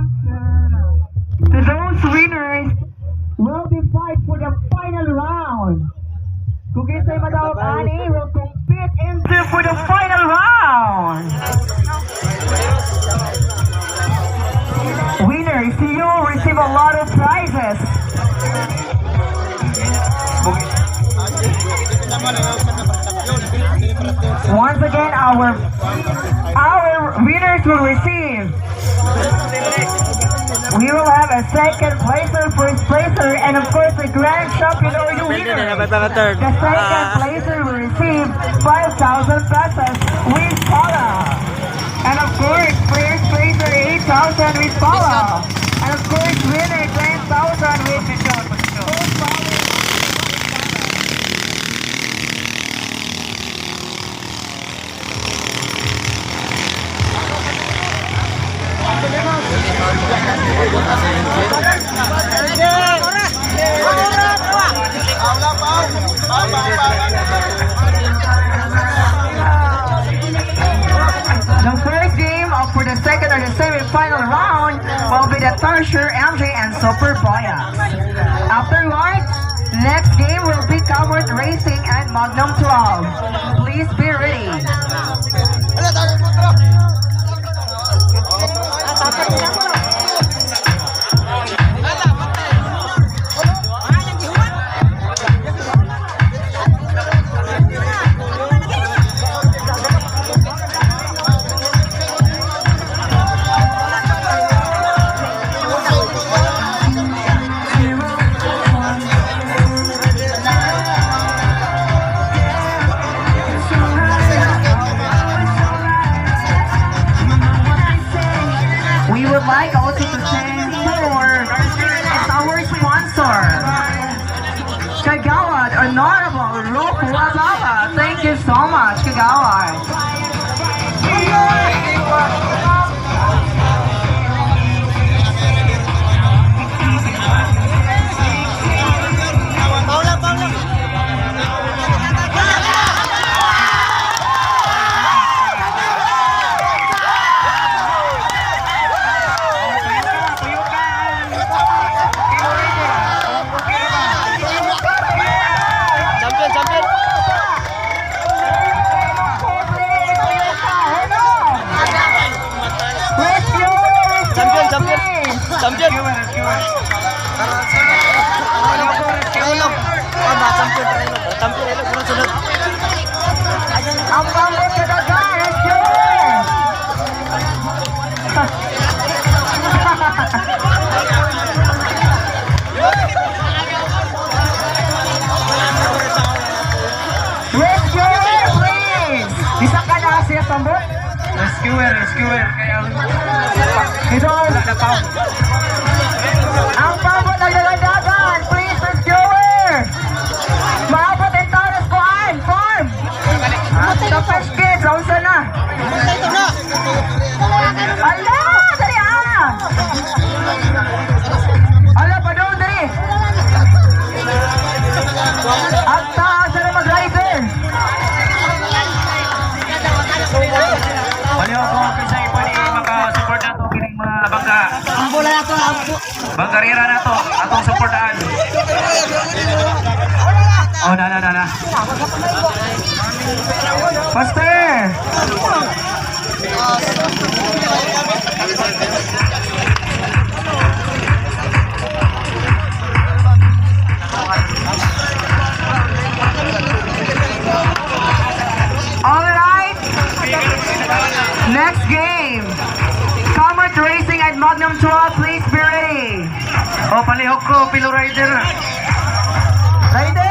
To those winners will be fight for the final round. Kung kinsay madawag ani will compete into for the final round. Winners, you will receive a lot of prizes. Once again, our winners will receive. We will have a second placer, first placer, and of course the grand champion or the winner. The second placer will receive 5,000 pesos with Paula. And of course, first placer 8,000 with Paula. And of course, winner 10,000 with Michelle. The first game for the second or the semi-final round will be the Thundersher, MJ, and Super Boyax. Afterwards, next game will be Coward Racing and Magnum 12. Please be ready. We would like also to thank our sponsor, Kagawad Honorable Roku Ababa. Thank you so much, Kagawad. Champion. Ang pangit ka na guys, Rescuer, please! Bisa ka na siya tambot? Rescuer. Ito, ang pangit na dalandagan, please, rescuer! Maabot ang taras ko, farm! Sa first kids, sa na? Ala, dali Ala, pa doon, dali! At taas na mag-rider! Baliw ko kinsa ipani maka-support nato kining mga bangka. Ang bola na to, Bangkarera nato atong supportahan. Oh, na. Faster! Alright! Next game! Commerce Racing at Magnum 12, please be ready! Oh, palihok ko, Pilo Rider. Rider!